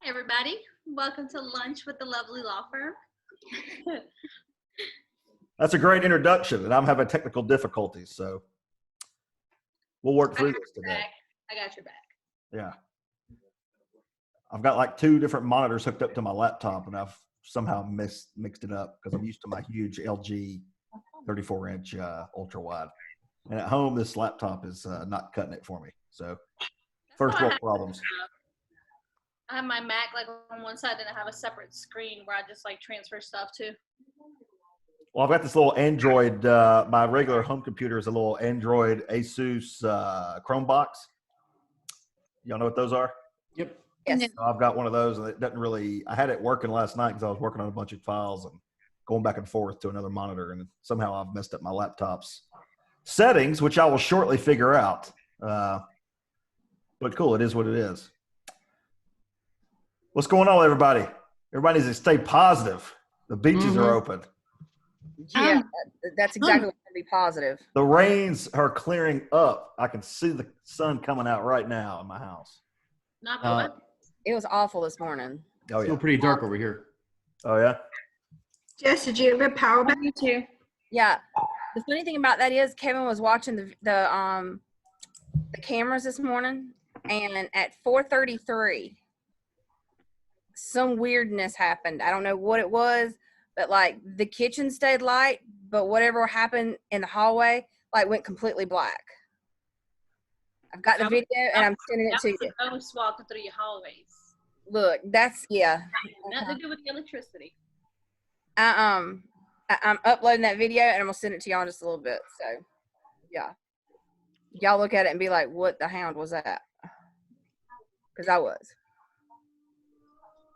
Hey everybody, welcome to lunch with the lovely law firm. That's a great introduction, and I'm having technical difficulties, so we'll work through this today. I got your back. Yeah. I've got like 2 different monitors hooked up to my laptop, and I've somehow mixed it up because I'm used to my huge LG 34-inch ultra wide. And at home, this laptop is not cutting it for me. So first world problems. I have my Mac like on one side, and I have a separate screen where I just like transfer stuff to. Well, I've got this little Android. My regular home computer is a little Android Asus Chromebox. Y'all know what those are? Yep. Yes. So I've got one of those, and it doesn't really. I had it working last night because I was working on a bunch of files and going back and forth to another monitor, and somehow I've messed up my laptop's settings, which I will shortly figure out. But cool, it is what it is. What's going on, everybody? Everybody needs to stay positive. The beaches are open. Yeah, that's exactly what's going to be positive. The rains are clearing up. I can see the sun coming out right now in my house. Not bad. It was awful this morning. Oh Still yeah. pretty dark over here. Oh yeah. Jess, did you have a power back? Me too. Yeah. The funny thing about that is Kevin was watching the cameras this morning, and at 4:33, some weirdness happened. I don't know what it was, but like the kitchen stayed light, but whatever happened in the hallway like went completely black. I've got the video and I'm sending it to you. That's a ghost walking through your hallways. Look, that's Nothing to do with the electricity. I'm uploading that video and I'm gonna send it to y'all in just a little bit. So yeah, y'all look at it and be like, what the hound was that? Because I was.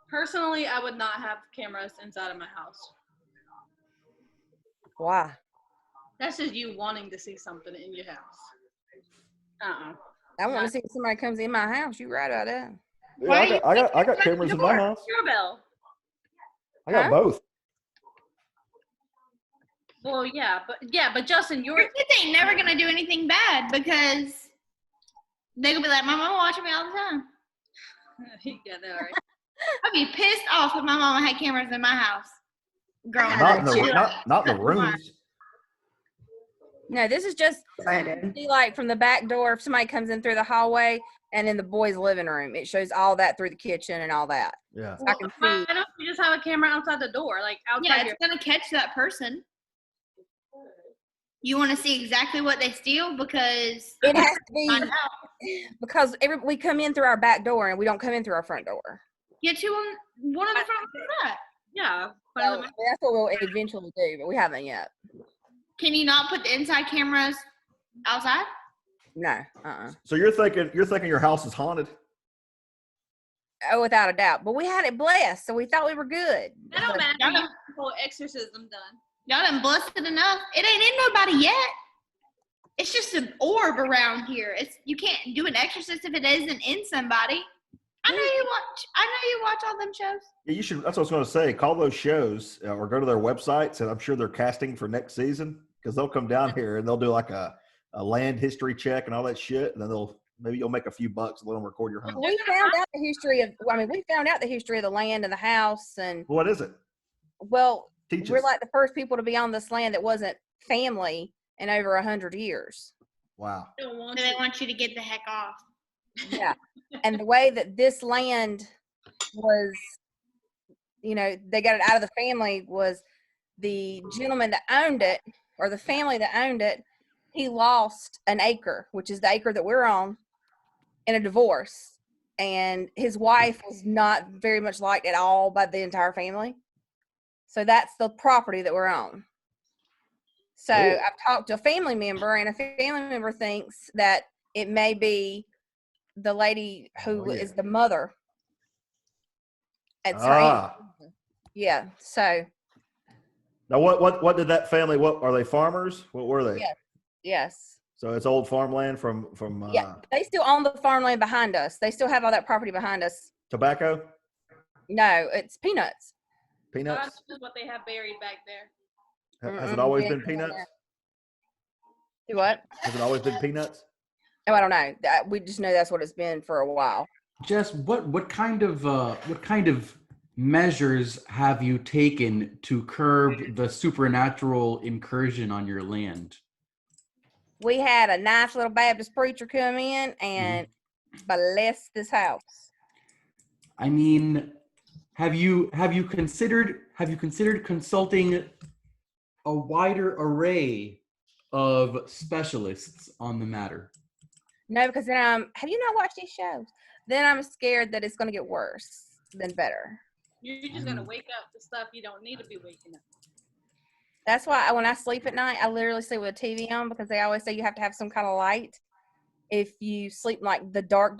Personally, I would not have cameras inside of my house. Why? That's just you wanting to see something in your house. I want to see if somebody comes in my house. You right about that. Yeah, I got cameras in my house. Doorbell. I got both. Well, yeah, but Justin, Your kids ain't never gonna do anything bad because they gonna be like, my mama watching me all the time. yeah, they are. I'd be pissed off if my mama had cameras in my house. Growing Not up. in the rooms. No, this is just see, like from the back door. If somebody comes in through the hallway and in the boys' living room, it shows all that through the kitchen and all that. Yeah. I can see. Why don't you just have a camera outside the door, like outside Yeah, your? it's gonna catch that person. You want to see exactly what they steal because It has to find be out. because we come in through our back door and we don't come in through our front door. Yeah, one of the front is that. Yeah. So that's what we'll eventually do, but we haven't yet. Can you not put the inside cameras outside? No. So you're thinking your house is haunted? Oh, without a doubt. But we had it blessed, so we thought we were good. That don't matter. Y'all You don't- have the whole exorcism done. Y'all done busted enough. It ain't in nobody yet. It's just an orb around here. You can't do an exorcist if it isn't in somebody. I know you watch all them shows. Yeah, you should. That's what I was going to say. Call those shows or go to their websites, and I'm sure they're casting for next season because they'll come down here and they'll do like a land history check and all that shit, and then maybe you'll make a few bucks and let them record your home. We found out the history of. We found out the history of the land and the house, and What is it? well, Teach we're us. like the first people to be on this land that wasn't family in over 100 years. Wow. They don't want So they you. want you to get the heck off. Yeah, and the way that this land was, they got it out of the family was the gentleman that owned it, or the family that owned it. He lost an acre, which is the acre that we're on, in a divorce, and his wife was not very much liked at all by the entire family. So that's the property that we're on. So Cool. I've talked to a family member, and a family member thinks that it may be the lady who is the mother. It's her aunt. Yeah. So. Now, what did that family? What are they? Farmers? What were they? Yeah. Yes. So it's old farmland from Yeah. They still own the farmland behind us. They still have all that property behind us. tobacco, No, it's peanuts. peanuts. That's what they have buried back there. Has it always been peanuts? Do what? Has it always been peanuts? Oh, I don't know. We just know that's what it's been for a while. Jess, what kind of measures have you taken to curb the supernatural incursion on your land? We had a nice little Baptist preacher come in and bless this house. I mean, have you considered consulting a wider array of specialists on the matter? No, because then have you not watched these shows? Then I'm scared that it's going to get worse than better. You're just gonna wake up to stuff you don't need to be waking up. That's why when I sleep at night, I literally sleep with a TV on because they always say you have to have some kind of light. If you sleep like the dark,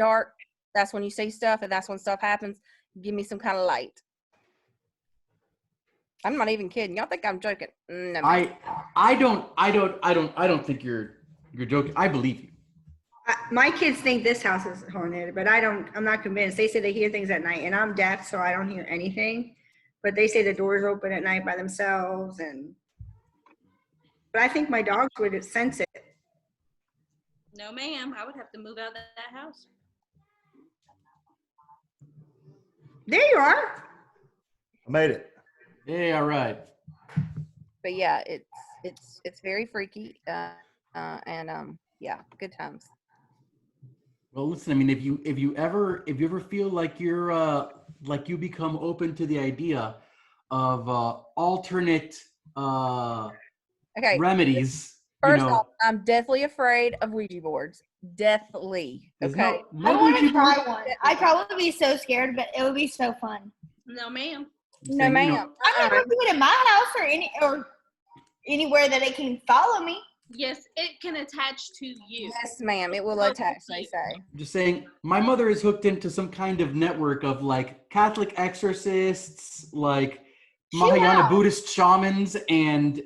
that's when you see stuff, and that's when stuff happens. Give me some kind of light. I'm not even kidding. Y'all think I'm joking? No, I don't think you're joking. I believe you. My kids think this house is haunted, but I'm not convinced. They say they hear things at night, and I'm deaf, so I don't hear anything. But they say the doors open at night by themselves, but I think my dogs would sense it. No, ma'am. I would have to move out of that house. There you are. I made it. Hey, all right. but yeah, it's very freaky. And yeah, good times. Well, listen, I mean, if you ever feel like you're like you become open to the idea of alternate Okay. remedies, First off, I'm deathly afraid of Ouija boards. Deathly. there's Okay. no I want to Ouija board. try one. I'd probably be so scared, but it would be so fun. No, ma'am. No, Saying, ma'am. I've never do it in my house or anywhere that it can follow me. Yes, it can attach to you. Yes, ma'am. It will attach, they say. just saying, my mother is hooked into some kind of network of like Catholic exorcists, like Mahayana Wow. Buddhist shamans, and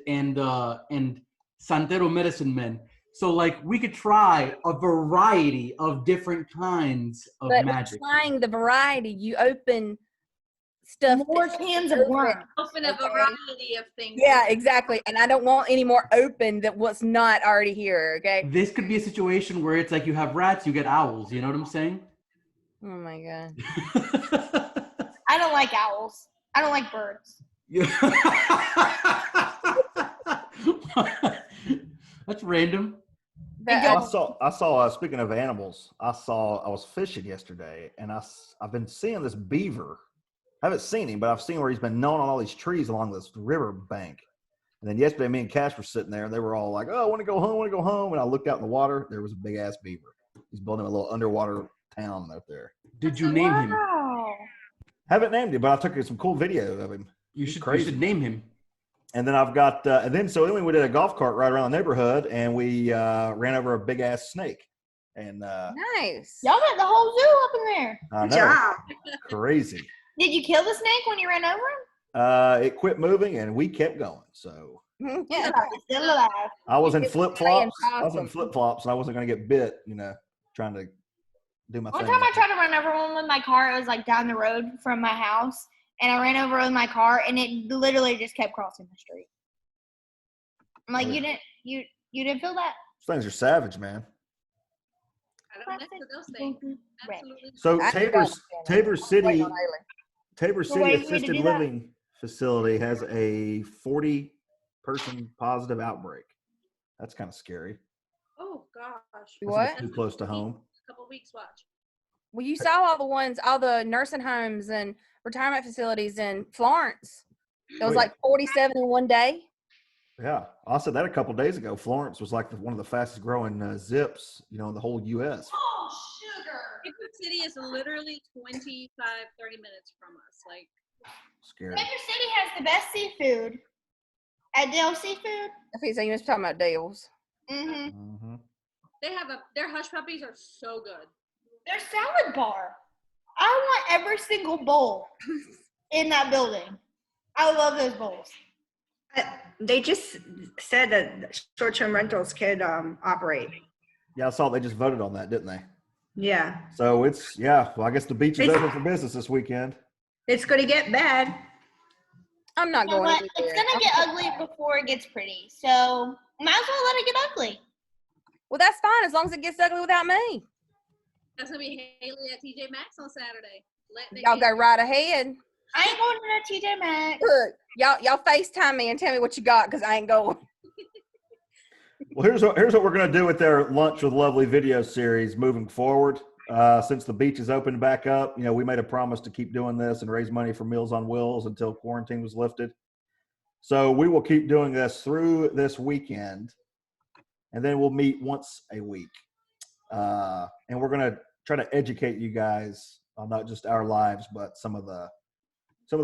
Santero medicine men. So like we could try a variety of different kinds of But magic. trying the variety, you open stuff. More that- cans of worms. Open a Okay. variety of things. Yeah, exactly. And I don't want any more open that what's not already here. Okay. This could be a situation where it's like you have rats, you get owls. You know what I'm saying? Oh my god. I don't like owls. I don't like birds. That's random. I saw. Speaking of animals, I was fishing yesterday, and I've been seeing this beaver. I haven't seen him, but I've seen where he's been gnawing on all these trees along this river bank. And then yesterday, me and Cash were sitting there, and they were all like, "Oh, I want to go home." And I looked out in the water. There was a big ass beaver. He's building a little underwater town out there. Did you name him? Wow. Haven't named him, but I took some cool video of him. You He's should crazy. name him. And then I've got, so then we did a golf cart ride around the neighborhood, and we ran over a big ass snake. And Nice. Y'all got the whole zoo up in there. I Good know, job. crazy. Did you kill the snake when you ran over him? It quit moving, and we kept going. So Yeah. He's still alive. I was in It's flip flops. staying I was in awesome. flip flops, and I wasn't going to get bit. Trying to do my One thing. time I tried to run over one with my car. It was like down the road from my house, and I ran over with my car, and it literally just kept crossing the street. I'm like, Oh, you yeah. didn't feel that? Those things are savage, man. I don't mess with those things. Absolutely. So I Tabor don't understand Tabor that. City Wait on Haley. Tabor So City wait for me to Assisted do that? Living Facility has a 40-person positive outbreak. That's kind of scary. Oh gosh. That's What? too close to home. A couple weeks watch. Well, you saw all the nursing homes and retirement facilities in Florence. It was Oh, yeah. like 47 in one day. Yeah, I said that a couple days ago. Florence was like one of the fastest growing zips, in the whole U.S. Oh, sugar. Tabor City is literally 25, 30 minutes from us. Like, Scary. Tabor City has the best seafood. At Dale Seafood. I think so. You must be talking about deals. Mm-hmm. Hmm. they have their hush puppies are so good. Their salad bar. I want every single bowl in that building. I love those bowls. They just said that short-term rentals could operate. Yeah, I saw they just voted on that, didn't they? Yeah, So well, I guess the beach is It's- open for business this weekend. it's going to get bad. I'm not You know going what? anywhere. It's gonna get ugly before it gets pretty. So might as well let it get ugly. Well, that's fine as long as it gets ugly without me. That's gonna be Haley at TJ Maxx on Saturday. Y'all go right ahead. I ain't going to TJ Maxx. Look, y'all FaceTime me and tell me what you got because I ain't going. Well, here's what we're going to do with their Lunch with Lovely video series moving forward. Since the beach is opened back up, we made a promise to keep doing this and raise money for Meals on Wheels until quarantine was lifted. So we will keep doing this through this weekend, and then we'll meet once a week. And we're going to try to educate you guys on not just our lives, but some of the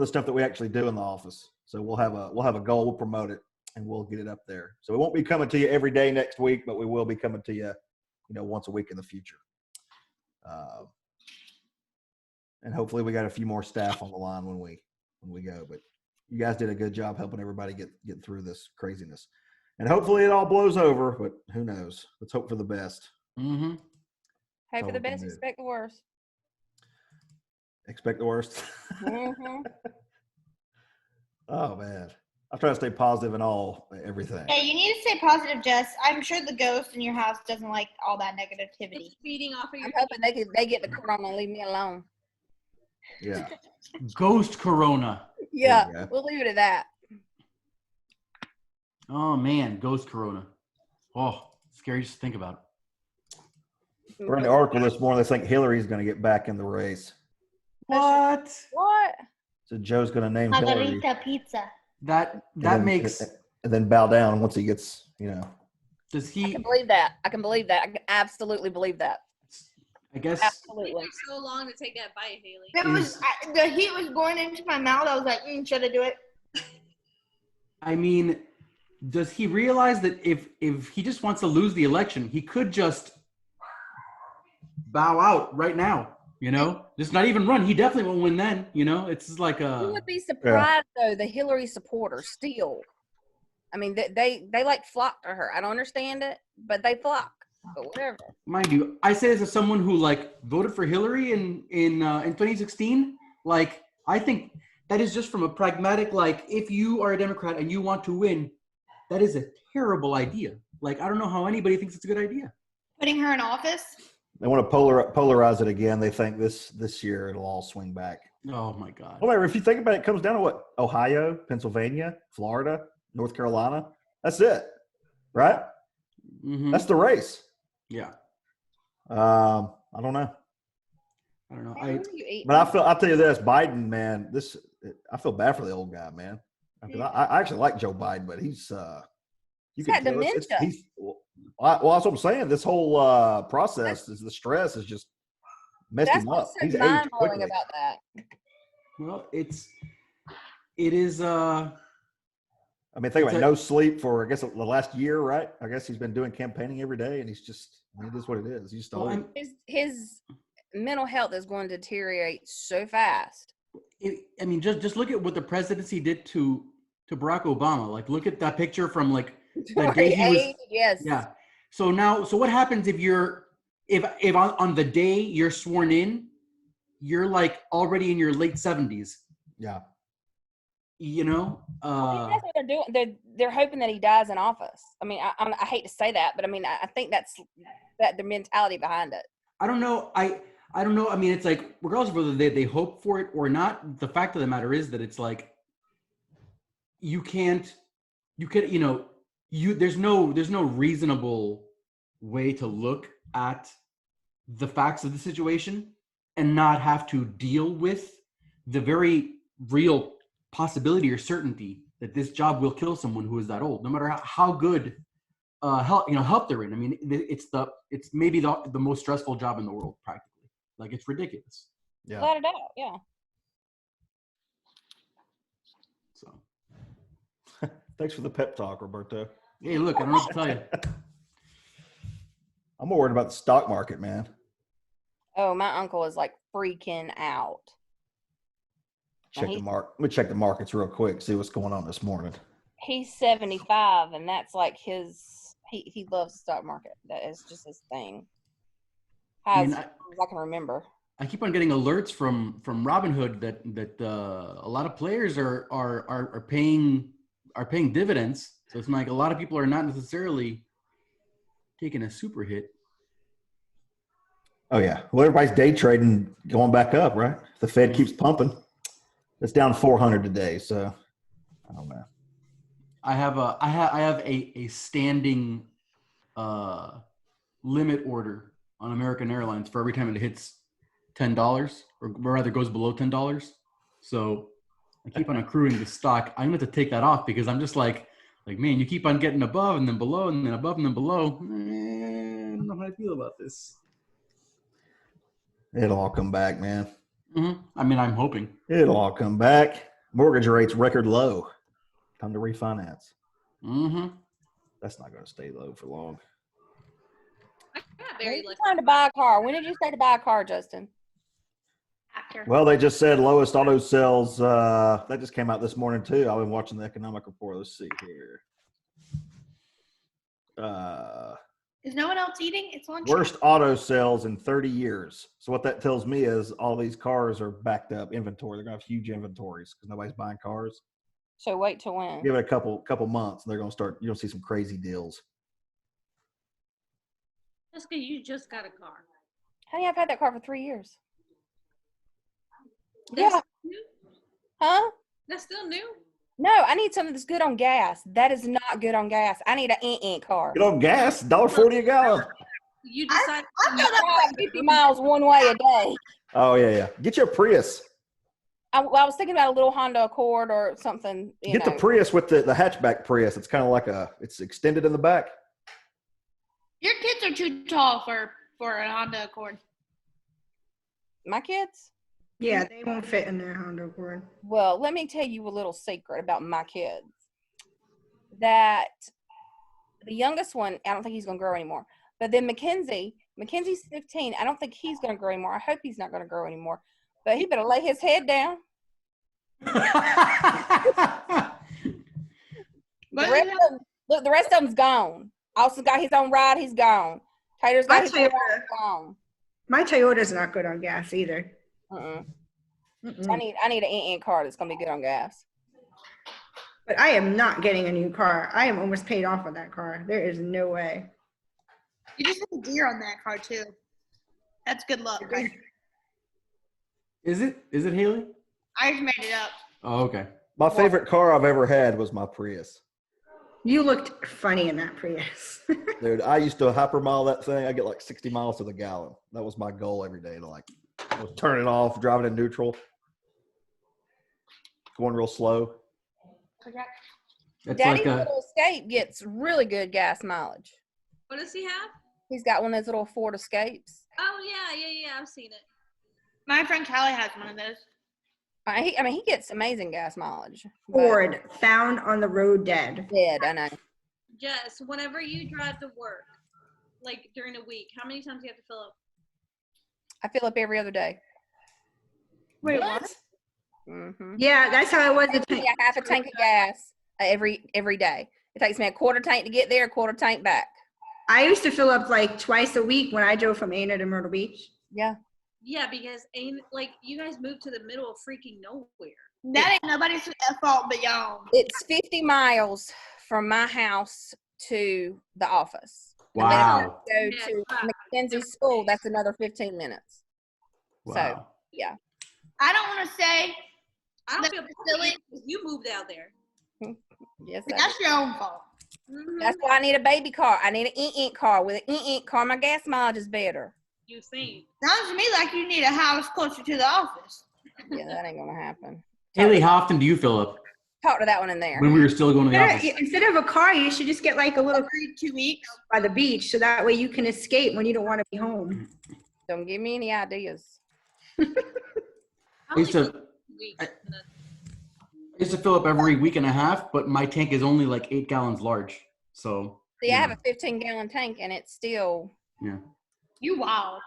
stuff that we actually do in the office. So we'll have a goal, we'll promote it, and we'll get it up there. So we won't be coming to you every day next week, but we will be coming to you, once a week in the future. And hopefully we got a few more staff on the line when we go. But you guys did a good job helping everybody get through this craziness. And hopefully it all blows over, but who knows? Let's hope for the best. Mm-hmm. Hope for the all we can best, do. expect the worst. Expect the worst. Mhm. Oh man, I try to stay positive in everything. Yeah, you need to stay positive, Jess. I'm sure the ghost in your house doesn't like all that negativity. It's feeding off of your I'm hoping they get the corona and leave me alone. Yeah. Ghost Corona. Yeah, you go. we'll leave it at that. Oh man, Ghost Corona. Oh, scary just to think about. We're in the article this morning. They think Hillary's going to get back in the race. What? What? So Joe's going to name Hillary Margarita pizza. That then- makes. and then bow down once he gets, Does I he? can believe that. I can believe that. I can absolutely believe that. I guess. It Absolutely. took so long to take that bite, Haley. The heat was going into my mouth. I was like, should I do it? I mean, does he realize that if he just wants to lose the election, he could just bow out right now? Just not even run. He definitely won't win then. It's just like You would be surprised though, the Hillary supporters still. I mean, they like flock to her. I don't understand it, but they flock. But whatever. Mind you, I say this as someone who voted for Hillary in 2016. I think that is just from a pragmatic, if you are a Democrat and you want to win, that is a terrible idea. I don't know how anybody thinks it's a good idea. Putting her in office? They want to polarize it again. They think this year it'll all swing back. Oh my God. Well, if you think about it, it comes down to what? Ohio, Pennsylvania, Florida, North Carolina. That's it, right? Mm-hmm. That's the race. Yeah. I don't know. I don't know. Man, what are you eating? But I'll tell you this, Biden, man, I feel bad for the old guy, man. Because I actually like Joe Biden, but he's He's got dementia. Well, that's what I'm saying. This whole process, the stress is just messed That's him up. what's so He's aged mind blowing quickly. about that. Well, it is. I mean, think about It's no sleep for, I guess, the last year, right? I guess he's been doing campaigning every day, and it is what it is. He's just old. His mental health is going to deteriorate so fast. Just look at what the presidency did to Barack Obama. Look at that picture from the day he was. Yes. Yeah. So what happens if on the day you're sworn in, you're already in your late 70s? Yeah. That's what they're doing. They're hoping that he dies in office. I mean, I hate to say that, but I mean, I think that's the mentality behind it. I don't know. I don't know. I mean, it's regardless of whether they hope for it or not, the fact of the matter is that it's there's no reasonable way to look at the facts of the situation and not have to deal with the very real possibility or certainty that this job will kill someone who is that old, no matter how good help they're in. I mean, it's maybe the most stressful job in the world, practically. It's ridiculous. Yeah. Without a doubt, yeah. So, Thanks for the pep talk, Roberto. hey, look, I don't know what to tell you. I'm more worried about the stock market, man. Oh, my uncle is freaking out. Let me check the markets real quick, see what's going on this morning. He's 75, and that's he loves the stock market. That is just his thing. As I can remember. I keep on getting alerts from Robinhood that a lot of players are paying dividends. So it's a lot of people are not necessarily taking a super hit. Oh yeah. Well, everybody's day trading going back up, right? The Fed keeps pumping. It's down 400 today, so I don't know. I have a standing limit order on American Airlines for every time it hits $10, or rather goes below $10. So I keep on accruing the stock. I'm going to take that off because I'm just like, man, you keep on getting above and then below and then above and then below. I don't know how I feel about this. It'll all come back, man. I mean, I'm hoping. It'll all come back. Mortgage rates record low. Time to refinance. That's not going to stay low for long. I got When very did you lucky. time to buy a car? When did you say to buy a car, Justin? After. Well, they just said lowest auto sales. That just came out this morning too. I've been watching the economic report. Let's see here. Is no one else eating? It's lunch. Worst auto sales in 30 years. So what that tells me is all these cars are backed up inventory. They're gonna have huge inventories because nobody's buying cars. So wait till when? Give it a couple months, and they're gonna start. You're gonna see some crazy deals. Jessica, you just got a car. Honey, I've had that car for 3 years. That's Yeah. new? Huh? That's still new. No, I need something that's good on gas. That is not good on gas. I need an car. Get on gas, $1.40 a gallon. You decided. I thought that Drive 50 miles one way a day. Oh yeah. Get your Prius. I was thinking about a little Honda Accord or something. Get the Prius with the hatchback Prius. It's kind of like it's extended in the back. your kids are too tall for a Honda Accord. My kids? Yeah, they won't fit in their Honda Accord. Well, let me tell you a little secret about my kids. That the youngest one, I don't think he's going to grow anymore. But then Mackenzie's 15. I don't think he's going to grow anymore. I hope he's not going to grow anymore. But he better lay his head down. The rest of them's gone. Austin's got his own ride. He's gone. Tater's got his own ride. He's gone. My Toyota's not good on gas either. So Mm-mm. I need an car that's going to be good on gas. But I am not getting a new car. I am almost paid off on that car. There is no way. You just have a deer on that car too. That's good luck. Right? Is it Haley? I just made it up. Oh, okay. My favorite car I've ever had was my Prius. You looked funny in that Prius. Dude, I used to hypermile that thing. I get like 60 miles to the gallon. That was my goal every day to turn it off, driving in neutral, going real slow. It's Daddy's like little Escape gets really good gas mileage. What does he have? He's got one of those little Ford Escapes. Oh yeah. I've seen it. My friend Callie has one of those. He gets amazing gas mileage. but Ford found on the road dead. Dead, I know. Jess, whenever you drive to work, like during a week, how many times do you have to fill up? I fill up every other day. Wait, what? Mm-hmm. Yeah, that's how it was. The tank. Half a tank of gas every day. It takes me a quarter tank to get there, a quarter tank back. I used to fill up like twice a week when I drove from Ana to Myrtle Beach. Yeah. Yeah, because you guys moved to the middle of freaking nowhere. That ain't nobody's fault but y'all. It's 50 miles from my house to the office. wow. And then if I go to Mackenzie's school, that's another 15 minutes. Wow. Yeah. I don't want to say I don't That's feel silly. silly because you moved out there. Yes. but that's your own fault. Mhm. That's why I need a baby car. I need an ink car. With an ink car, my gas mileage is better. You think? Sounds to me like you need a house closer to the office. Yeah, that ain't gonna happen. Haley, how often do you fill up? Talk to that one in there. When we were still going to the office? Instead of a car, you should just get like a little Every 2 weeks. by the beach, so that way you can escape when you don't want to be home. Don't give me any ideas. I used to- only go 2 weeks. I used to fill up every week and a half, but my tank is only like 8 gallons large. So See, I have a 15-gallon tank, and it's still. yeah. You wild.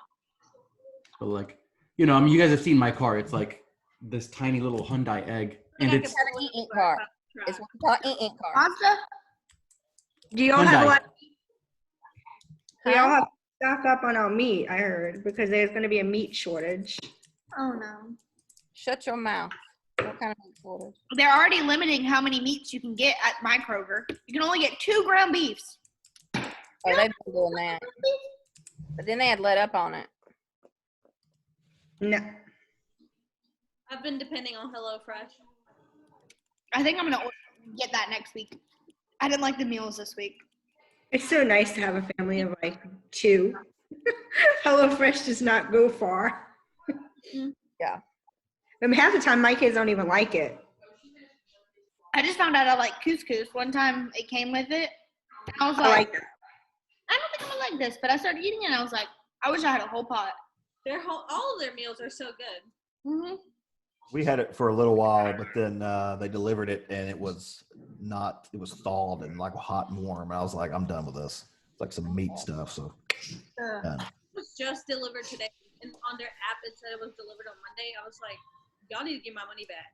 But like, you know, I mean, you guys have seen my car. It's like this tiny little Hyundai egg, and it's an ink car. It's what we call an ink car. Mazda? Do y'all have a Hyundai. lot? We all Huh? have to stock up on our meat, I heard, because there's going to be a meat shortage. Oh no. Shut your mouth. What kind of meat shortage? They're already limiting how many meats you can get at my Kroger. You can only get 2 ground beefs. Oh, they've been doing that. But then they had let up on it. No. I've been depending on HelloFresh. I think I'm gonna get that next week. I didn't like the meals this week. It's so nice to have a family of like 2. HelloFresh does not go far. Yeah. I mean, half the time my kids don't even like it. I just found out I like couscous. One time it came with it. And I was I like, like that. I don't think I'm gonna like this, but I started eating it and I was like, I wish I had a whole pot. All of their meals are so good. Mm-hmm. We had it for a little while, but then they delivered it and it was thawed and like hot and warm. And I was like, I'm done with this. It's like some meat stuff. So yeah. It was just delivered today, and on their app it said it was delivered on Monday. I was like, y'all need to give my money back.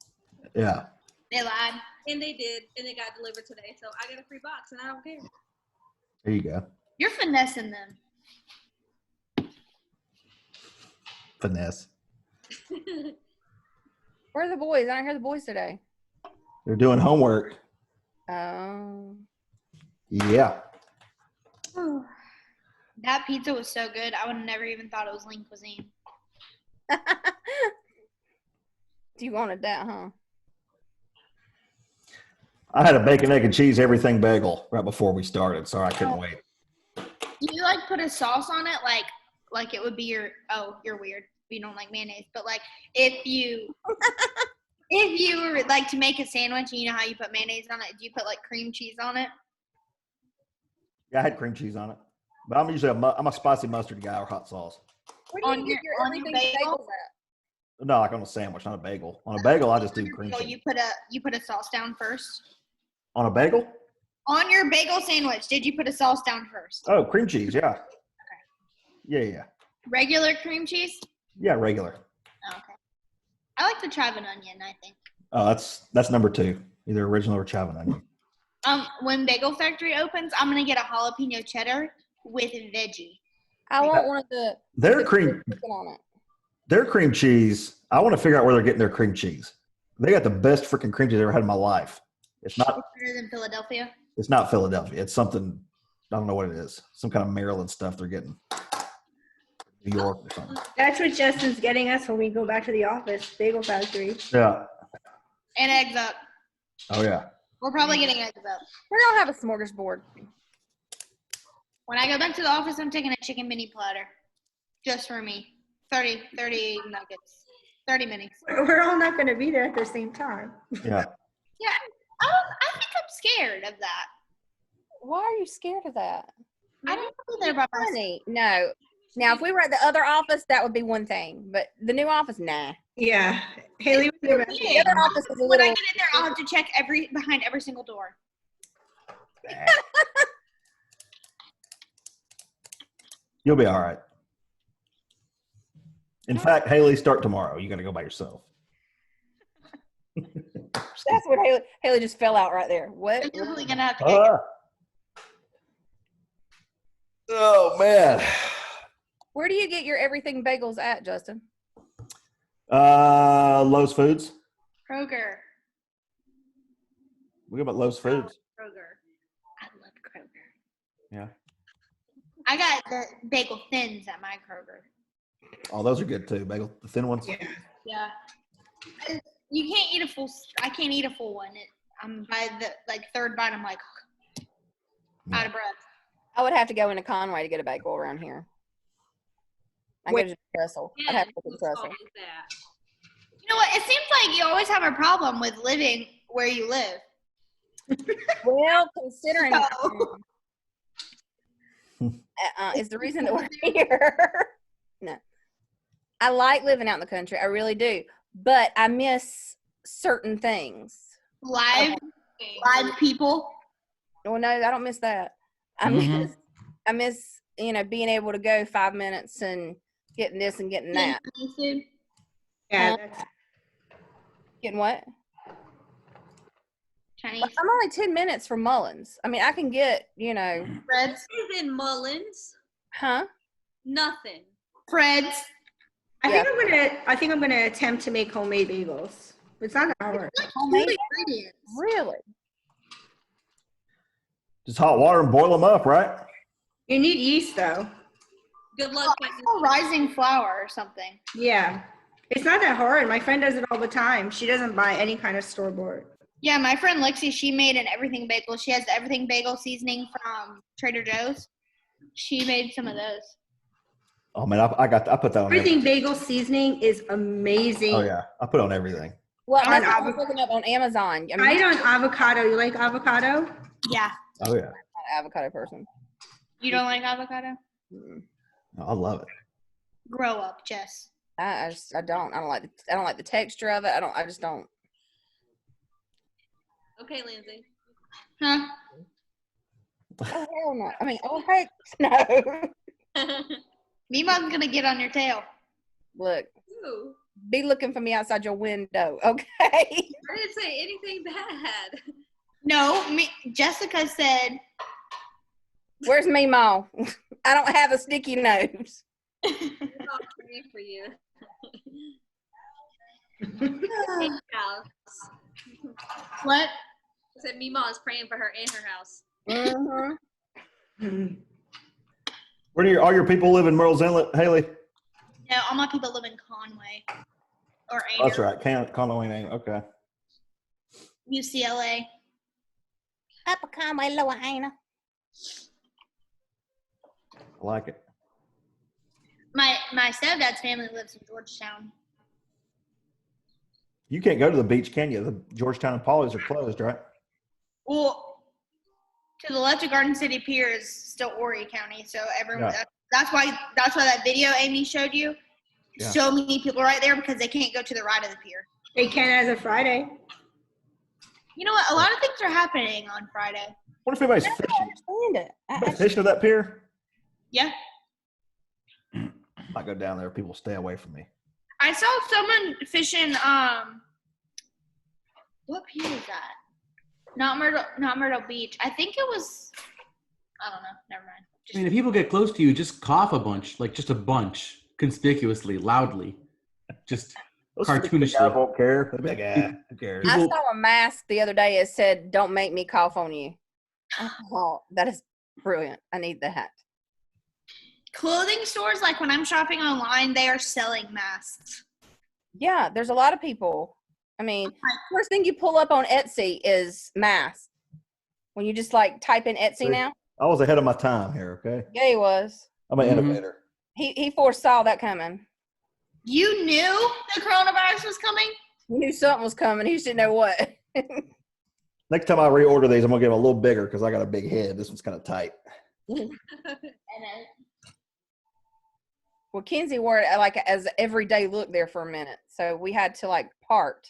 Yeah. They lied. And they did, and it got delivered today. So I got a free box, and I don't care. There you go. You're finessing them. Finesse. Where are the boys? I don't hear the boys today. They're doing homework. Oh. Yeah. That pizza was so good. I would have never even thought it was lean cuisine. You wanted that, huh? I had a bacon, egg, and cheese everything bagel right before we started. Sorry, I couldn't wait. Do you like put a sauce on it, like it would be your? Oh, you're weird. You don't like mayonnaise, but like if you were like to make a sandwich, and you know how you put mayonnaise on it, do you put like cream cheese on it? Yeah, I had cream cheese on it. But I'm usually I'm a spicy mustard guy or hot sauce. Where do you On get your on your everything bagel? bagels at? No, like on a sandwich, not a bagel. On a bagel, I just do cream So cheese. you put a sauce down first. On a bagel? On your bagel sandwich, did you put a sauce down first? Oh, cream cheese, yeah. Okay. Yeah. Regular cream cheese? Yeah, regular. Oh, okay. I like the chive and onion, I think. Oh, that's number 2. Either original or chive and onion. When Bagel Factory opens, I'm gonna get a jalapeno cheddar with veggie. I want one of the Their the cream chicken on it. their cream cheese, I want to figure out where they're getting their cream cheese. They got the best freaking cream cheese I've ever had in my life. It's not Better than Philadelphia. It's not Philadelphia. It's something, I don't know what it is. Some kind of Maryland stuff they're getting. New York or something. That's what Justin's getting us when we go back to the office, Bagel Factory. Yeah. And eggs up. Oh, yeah. We're probably getting eggs up. We don't have a smorgasbord. When I go back to the office, I'm taking a chicken mini platter. Just for me. 30 nuggets. 30 minutes. We're all not going to be there at the same time. Yeah. Yeah. I think I'm scared of that. Why are you scared of that? I don't be there by myself. Honey, no. Now, if we were at the other office, that would be one thing. But the new office, nah. Yeah. Haley was there. The other office is a When I little. get in there, I'll have to check behind every single door. You'll be all right. In fact, Haley, start tomorrow. You got to go by yourself. That's what Haley just fell out right there. What? I'm definitely gonna have to get Oh, man. Where do you get your everything bagels at, Justin? Lowe's Foods. Kroger. We go about Lowe's Foods. Kroger. I love Kroger. Yeah. I got the bagel thins at my Kroger. Oh, those are good too. Bagel, the thin ones. Yeah. Yeah. You can't eat a full. I can't eat a full one. I'm by the third bite. I'm like out of breath. I would have to go into Conway to get a bagel around here. I go to Trestle. I'd have to go to Trestle. You know what? It seems like you always have a problem with living where you live. Well, considering is the reason that we're here. No, I like living out in the country. I really do, but I miss certain things. Live people. Well, no, I don't miss that. I miss being able to go 5 minutes and getting this and getting that. Yeah. Getting what? Chinese I'm only 10 minutes from Mullins. I mean, I can get, Fred's. Is in Mullins. huh? Nothing. Fred's. I think I'm gonna attempt to make homemade bagels. It's not hard. Homemade ingredients. Really? Just hot water and boil them up, right? You need yeast though. Good luck. Rising flour or something. Yeah. It's not that hard. My friend does it all the time. She doesn't buy any kind of store bought. Yeah, my friend Lexi, she made an everything bagel. She has the everything bagel seasoning from Trader Joe's. She made some of those. Oh man, I put that on Everything everything. bagel seasoning is amazing. Oh yeah, I put it on everything. Well, On that's what I was avocado. looking up on Amazon. I Try mean, it on avocado. You like avocado? Yeah. Oh yeah, I'm not an avocado person. You don't like avocado? Mm. I love it. Grow up, Jess. I don't like the texture of it. I just don't. Okay, Lindsay. Huh? Oh hell no. I mean, oh heck no. Mima's gonna get on your tail. Look, Ooh, be looking for me outside your window, okay? I didn't say anything bad. No, Jessica said. Where's Meemaw? I don't have a sticky nose. I'm not praying for you. In her house. What? I said Mima is praying for her in her house. Mm-hmm. Where do all your people live in Myrtle's Inlet, Haley? No, all my people live in Conway. Or Oh, that's Anger. right, Conway name. Okay. UCLA. Upper Conway, Lower Hannah. I like it. My stepdad's family lives in Georgetown. You can't go to the beach, can you? The Georgetown and Polly's are closed, right? Well, to the left of Garden City Pier is still Horry County, so everyone. Yeah. That's why that video Amy showed you. Yeah. So many people right there because they can't go to the right of the pier. They can as of Friday. You know what? A lot of things are happening on Friday. What if anybody's I fishing? don't understand it. Anybody's fishing at that pier? Yeah. I might go down there. People stay away from me. I saw someone fishing. What pier is that? Not Myrtle Beach. I think it was. I don't know. Never mind. I mean, if people get close to you, just cough a bunch, like just a bunch, conspicuously, loudly, just Those cartoonishly. guys won't care. They'll be like, who cares? I People- saw a mask the other day. It said, "Don't make me cough on you." Oh, that is brilliant. I need that. Clothing stores, like when I'm shopping online, they are selling masks. Yeah, there's a lot of people. I mean, first thing you pull up on Etsy is masks. When you just like type in Etsy See? now. I was ahead of my time here, okay? Yeah, he was. I'm an Mhm. innovator. He foresaw that coming. You knew the coronavirus was coming? He knew something was coming. He just didn't know what. Next time I reorder these, I'm going to get them a little bigger because I got a big head. This one's kind of tight. Well, Kenzie wore it like as an everyday look there for a minute. So we had to like part.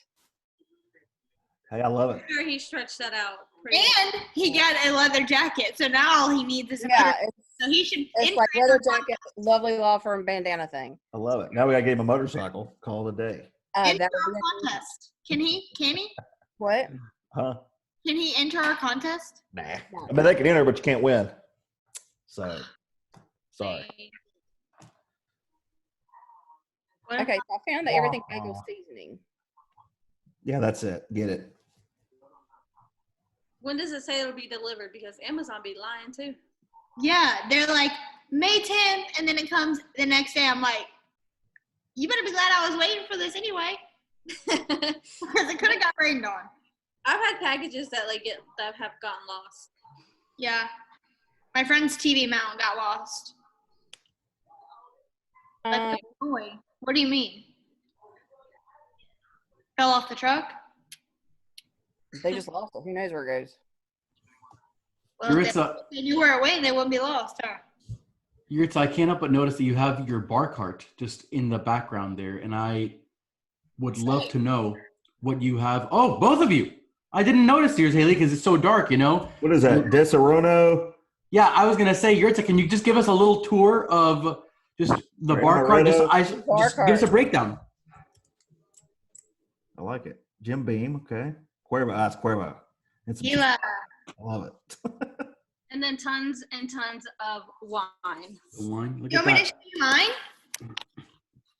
Hey, I love it. Sure, he stretched that out. Pretty And he got a leather jacket, so now all he needs is a Yeah, motor. So he should. it's like leather jacket, lovely law firm bandana thing. I love it. Now we got to get him a motorcycle. Call it a day. Enter That our would be contest. Can he? what? Huh? Can he enter our contest? Nah. I mean, they can enter, but you can't win. So, sorry. What? Okay, so I found the everything bagel seasoning. Yeah, that's it. Get it. When does it say it'll be delivered? Because Amazon be lying too. Yeah, they're like May 10th, and then it comes the next day. I'm like, you better be glad I was waiting for this anyway, because it could have got rained on. I've had packages that that have gotten lost. Yeah, my friend's TV mount got lost. Um, Boy, what do you mean? Fell off the truck? they just lost it. Who knows where it goes? Well, if Yuritsa, they knew where it went, they wouldn't be lost, huh? Yuritsa, I can't help but notice that you have your bar cart just in the background there, and I would love to know what you have. Oh, both of you! I didn't notice yours, Haley, because it's so dark, you know? What is that? Deserono? Yeah, I was going to say, Yuritsa, can you just give us a little tour of just the bar cart? Just give us a breakdown. I like it. Jim Beam. Okay. Cuervo. Ah, it's Cuervo. It's Gila. I love it. And then tons and tons of wine. The wine. Look You at want me to that. show you mine?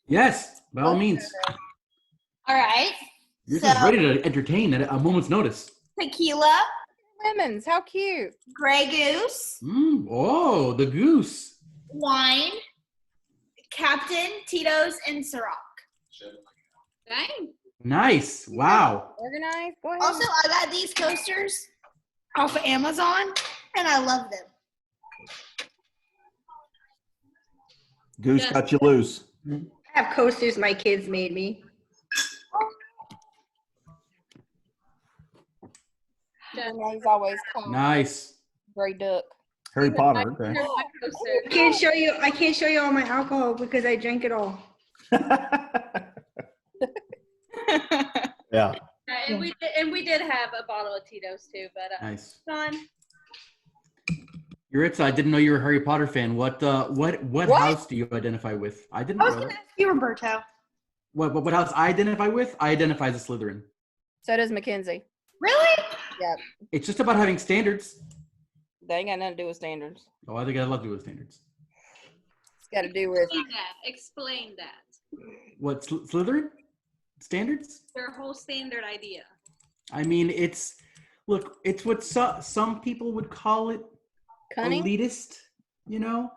Yes, by all means. All right. You're So- just ready to entertain at a moment's notice. Tequila, Lemons, how cute. Grey Goose, Oh, the goose. wine, Captain, Tito's, and Ciroc. Dang. Nice. Wow. Organized. Go ahead. Also, I got these coasters off of Amazon, and I love them. Goose Yes. cut you loose. I have coasters my kids made me. He's always calm. Nice. Gray duck. Harry Potter. Okay. Here's my coaster. I can't show you all my alcohol because I drank it all. Yeah. And we did have a bottle of Tito's too, but Nice. fun. Yuritsa, I didn't know you were a Harry Potter fan. What house do you identify with? I didn't I was know going that. to ask you, Roberto. What house I identify with? I identify as a Slytherin. So does Mackenzie. Really? Yep. It's just about having standards. They ain't got nothing to do with standards. Oh, I think I love to do with standards. It's got to do with Explain that. What, Slytherin? Standards? Their whole standard idea. I mean, it's what some people would call it cunning. elitist, you know?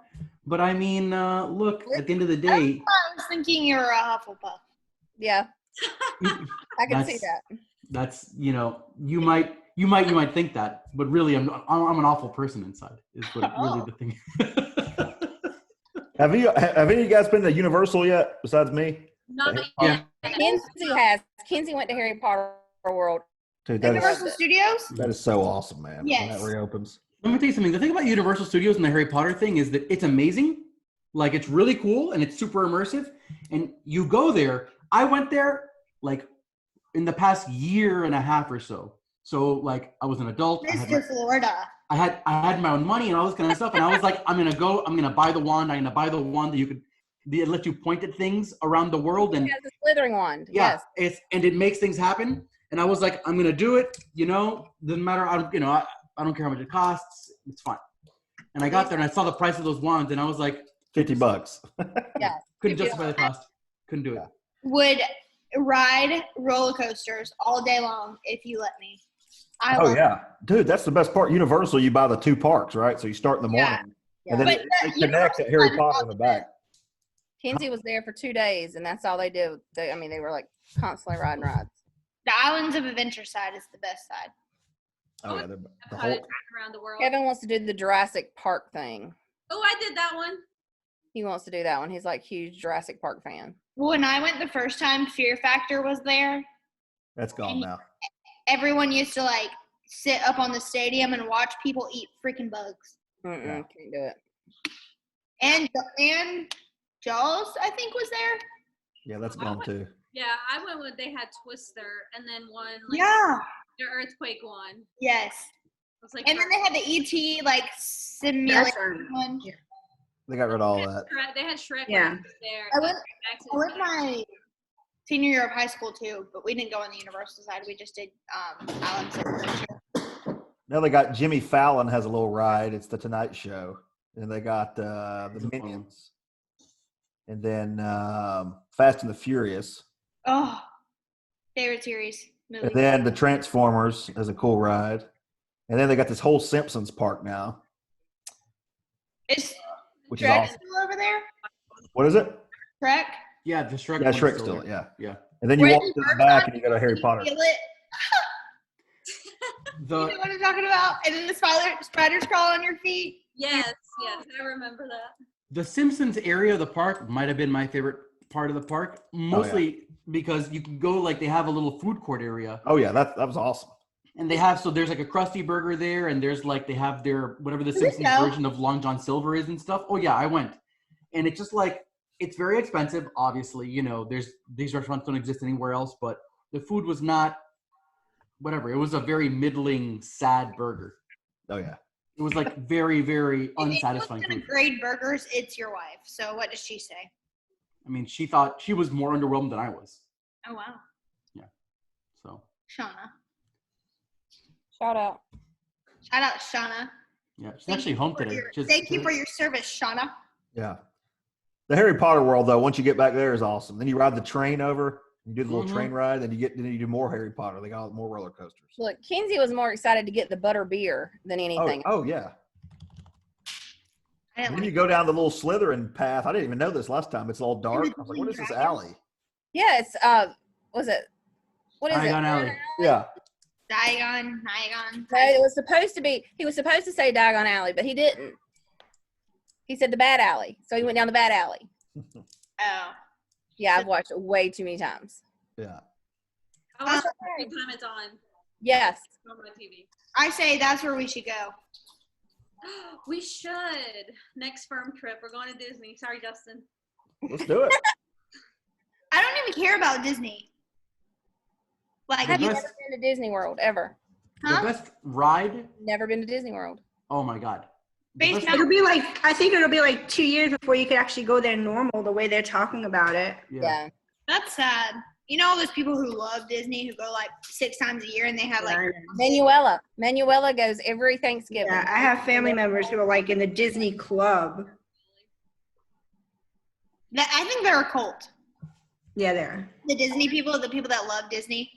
But I mean, look, at the end of the day, I was thinking you were a Hufflepuff. Yeah, I can see that. That's, you know, you might think that, but really I'm an awful person inside is what really the thing. Have any of you guys been to Universal yet? Besides me? Not Yeah. Kenzie has. Kenzie went to Harry Potter World. Dude, that Universal is, Studios? that is so awesome, man. Yes. When that reopens. Let me tell you something. The thing about Universal Studios and the Harry Potter thing is that it's amazing. Like, it's really cool and it's super immersive. And you go there. I went there like in the past year and a half or so. So like I was an adult. Mr. Florida. I had my own money and all this kind of stuff. And I was like, I'm gonna buy the wand. I'm gonna buy the wand that it lets you point at things around the world. And He has a slithering wand. yeah, Yes. it makes things happen. And I was like, I'm gonna do it. You know, doesn't matter. I don't care how much it costs. It's fine. And I got there and I saw the price of those wands and I was like, $50. Yeah. couldn't justify the cost. Couldn't do it. Would ride roller coasters all day long if you let me. I Oh love yeah, dude, that's the best part. Universal, you buy the 2 parks, right? So you start in the morning, Yeah. and then But it connects at Harry Potter in the back. Kenzie was there for 2 days, and that's all they did. They were like constantly riding rides. The Islands of Adventure side is the best side. Oh yeah, the I've whole. had it around the world. Kevin wants to do the Jurassic Park thing. Oh, I did that one. He wants to do that one. He's like huge Jurassic Park fan. When I went the first time, Fear Factor was there. That's gone now. Everyone used to like sit up on the stadium and watch people eat freaking bugs. Mm-mm, Yeah. can't do it. And Jaws, I think, was there. Yeah, that's gone too. Yeah, I went when they had Twister, and then one like Yeah. the earthquake one. Yes. I was like, And then they had the ET like simulation one. They got rid of all that. They had Shrek Yeah. there. I went Back to I went my senior year of high school too, but we didn't go on the Universal side. We just did Islands of Adventure. Now they got Jimmy Fallon has a little ride. It's the Tonight Show, and they got the Minions, and then Fast and the Furious, Oh, favorite series movie. and then the Transformers has a cool ride, and then they got this whole Simpsons park now, Is which is Shrek awesome. still over there? What is it? Shrek? Yeah, the Shrek. Yeah, one's Shrek still still, there. yeah. Yeah. And then you Where walk the to the birds back are, and you got a Harry you Potter. feel it? You know The what I'm talking about? And then the spiders crawl on your feet. Yes, I remember that. The Simpsons area of the park might have been my favorite part of the park, mostly because you can go like they have a little food court area, Oh yeah, that was awesome. and they have there's like a Krusty Burger there, and there's like they have their whatever the Simpsons go. version of Long John Silver is and stuff. Oh yeah, I went, and it's just like it's very expensive. Obviously, you know, these restaurants don't exist anywhere else, but the food was not whatever. It was a very middling, sad burger. Oh yeah. It was like very, very If anyone's unsatisfying gonna food. grade burgers, it's your wife. So what does she say? I mean, she thought she was more underwhelmed than I was. Oh wow, So Shauna. Shout out. Shout out Shauna. yeah, she's actually home today. Thank you for your service, Shauna. Yeah. The Harry Potter world, though, once you get back there, is awesome. Then you ride the train over, you do the little Mhm. train ride, then you do more Harry Potter. They got more roller coasters. Look, Kenzie was more excited to get the butter beer than anything. Oh yeah. I And didn't then you like go down the little Slytherin path. I didn't even know this last time. It's all dark. I was like, what is this alley? Yeah, it's Was it? What is Diagon it? Alley. Yeah. Diagon. No, it was supposed to be. He was supposed to say Diagon Alley, but he didn't. He said the bad alley, so he went down the bad alley. Oh. Yeah, I've watched it way too many times. Yeah. I watch it every time it's on Yes. on my TV. I say that's where we should go. We should. Next firm trip, we're going to Disney. Sorry, Justin. Let's do it. I don't even care about Disney. Like, Have you best- ever been to Disney World ever? huh? The best ride. Never been to Disney World. Oh my god. The Space best- Mountain. It'll be like, I think it'll be like 2 years before you could actually go there normal, the way they're talking about it. Yeah. That's sad. You know all those people who love Disney who go like 6 times a year and they have like Manuela goes every Thanksgiving. Yeah, I have family members who are like in the Disney club. I think they're a cult. Yeah, there. The Disney people, the people that love Disney.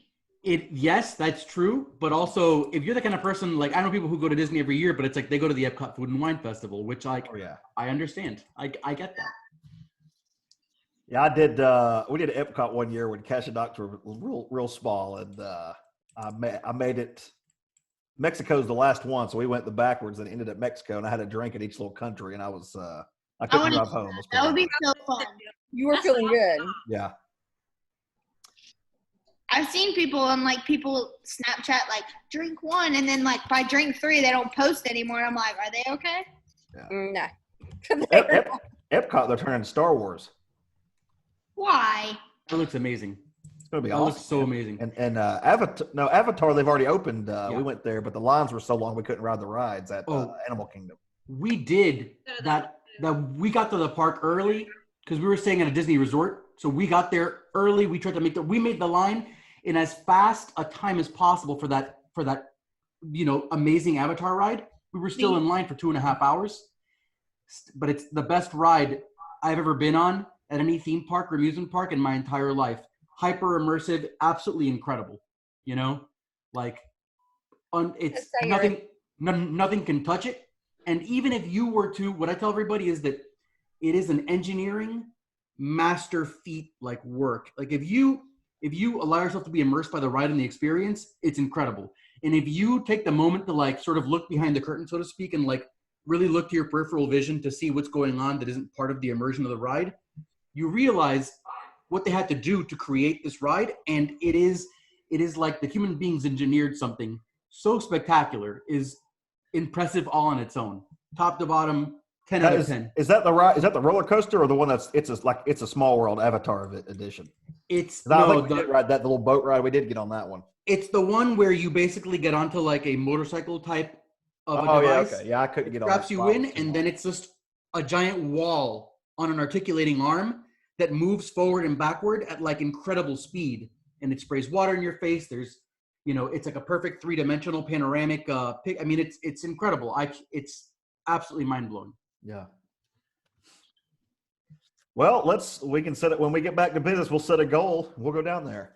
Yes, that's true. But also, if you're the kind of person, like, I know people who go to Disney every year, but it's like they go to the Epcot Food and Wine Festival, which I understand. I get that. Yeah, I did. We did Epcot one year when Cash and Doctor were real small, and I made it. Mexico's the last one, so we went the backwards and ended at Mexico, and I had a drink in each little country, and I couldn't drive home. It was That would be pretty so fun. You were feeling good. yeah. I've seen people on like people Snapchat like drink 1 and then like by drink 3 they don't post anymore. And I'm like, are they okay? No. Epcot, they're turning Star Wars. Why? That looks amazing. It's gonna be That awesome. looks so amazing. And Avatar, they've already opened. Yeah. We went there, but the lines were so long we couldn't ride the rides at Animal Kingdom. We did that we got to the park early because we were staying at a Disney resort. So we got there early. We tried to we made the line in as fast a time as possible for that amazing Avatar ride. We were still in line for 2.5 hours, but it's the best ride I've ever been on at any theme park or amusement park in my entire life. Hyper immersive, absolutely incredible. It's nothing can touch it. And even if you were to, what I tell everybody is that it is an engineering master feat like work. Like if you allow yourself to be immersed by the ride and the experience, it's incredible. And if you take the moment to like sort of look behind the curtain, so to speak, and like really look to your peripheral vision to see what's going on that isn't part of the immersion of the ride, you realize what they had to do to create this ride. And it is like the human beings engineered something so spectacular, is impressive all on its own. Top to bottom, 10 out of 10. Is that the ride? Is that the roller coaster or the one it's a Small World Avatar edition? It's I think we did ride that little boat ride. We did get on that one. It's the one where you basically get onto like a motorcycle type of a device. Yeah, okay. Yeah, I couldn't get on. Straps you in, and then it's just a giant wall on an articulating arm that moves forward and backward at like incredible speed, and it sprays water in your face. There's, it's like a perfect 3-dimensional panoramic pic. I mean, it's incredible. It's absolutely mind blowing. Yeah. Well, we can set it when we get back to business. We'll set a goal. We'll go down there.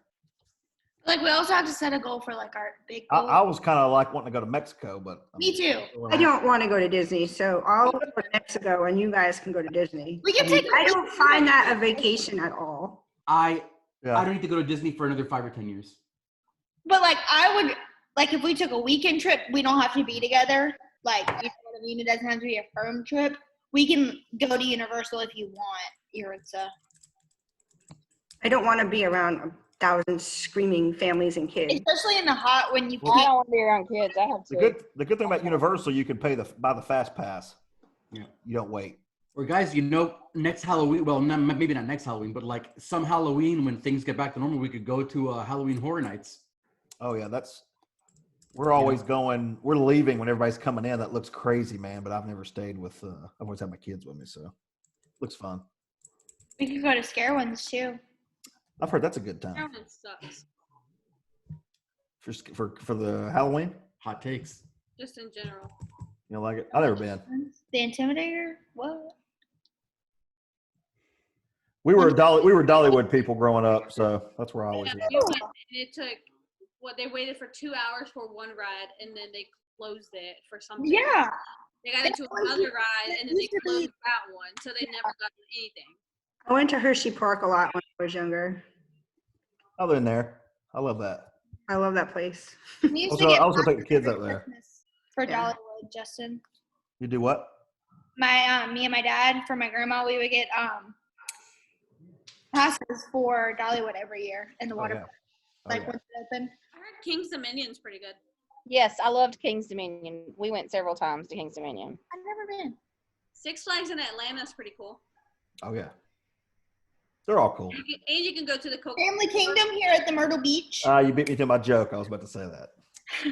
Like we also have to set a goal for like our big goal. I was kind of like wanting to go to Mexico, but Me too. I don't want to go to Disney, so I'll go to Mexico and you guys can go to Disney. We can take. I don't find that a vacation at all. I don't need to go to Disney for another 5 or 10 years. But like I would like if we took a weekend trip, we don't have to be together. Like you know what I mean? It doesn't have to be a firm trip. We can go to Universal if you want, Iritza. I don't want to be around 1,000 screaming families and kids. Especially in the hot when you I don't want to be around kids. I have to. the good thing about Universal, you can buy the fast pass. Yeah. You don't wait. Or guys, next Halloween, well, maybe not next Halloween, but like some Halloween when things get back to normal, we could go to Halloween Horror Nights. Oh yeah, we're always going. We're leaving when everybody's coming in. That looks crazy, man. But I've never stayed with. I've always had my kids with me, so looks fun. We could go to Scare Ones too. I've heard that's a good time Everyone sucks. for the Halloween. Hot takes. Just in general. You know, like it. I've never been. The Intimidator? What? We were Dollywood people growing up, so that's where I always went. We went, and it took they waited for 2 hours for one ride, and then they closed it for something. Yeah. They got into another ride, and then they closed that one, so they never got anything. I went to Hershey Park a lot when I was younger. Other than there, I love that. I love that place. We used to Also, get I also take the pasta kids every up there. Christmas for Yeah. Dollywood, Justin. You do what? Me and my dad for my grandma, we would get pastas for Dollywood every year in the Oh, water yeah. park, Oh, like yeah. once it opened. I heard King's Dominion's pretty good. Yes, I loved King's Dominion. We went several times to King's Dominion. I've never been. Six Flags in Atlanta is pretty cool. Oh, yeah. They're all cool. And you can go to the Coca. Family Kingdom here at the Myrtle Beach. You beat me to my joke. I was about to say that.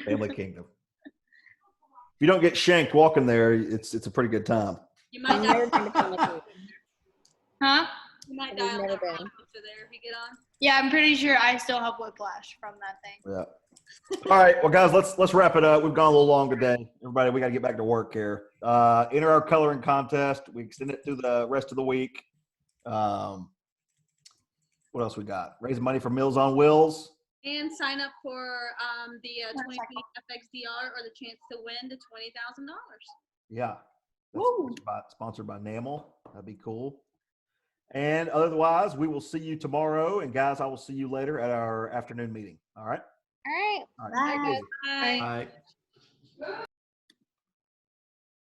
Family Kingdom. If you don't get shanked walking there, it's a pretty good time. You might I've die. never been to Family Kingdom. Huh? You might We've die on never that been. roller coaster there if you get on. Yeah, I'm pretty sure I still have whiplash from that thing. Yeah. All right. Well, guys, let's wrap it up. We've gone a little long today. Everybody, we got to get back to work here. Enter our coloring contest. We extend it through the rest of the week. What else we got? Raise money for Meals on Wheels. And sign up for the 20 feet FXDR or the chance to win the $20,000. Yeah. That's Woo. sponsored by Namel. That'd be cool. And otherwise, we will see you tomorrow. And guys, I will see you later at our afternoon meeting. All right. All right. All right. Bye. Take it easy. Bye. Bye.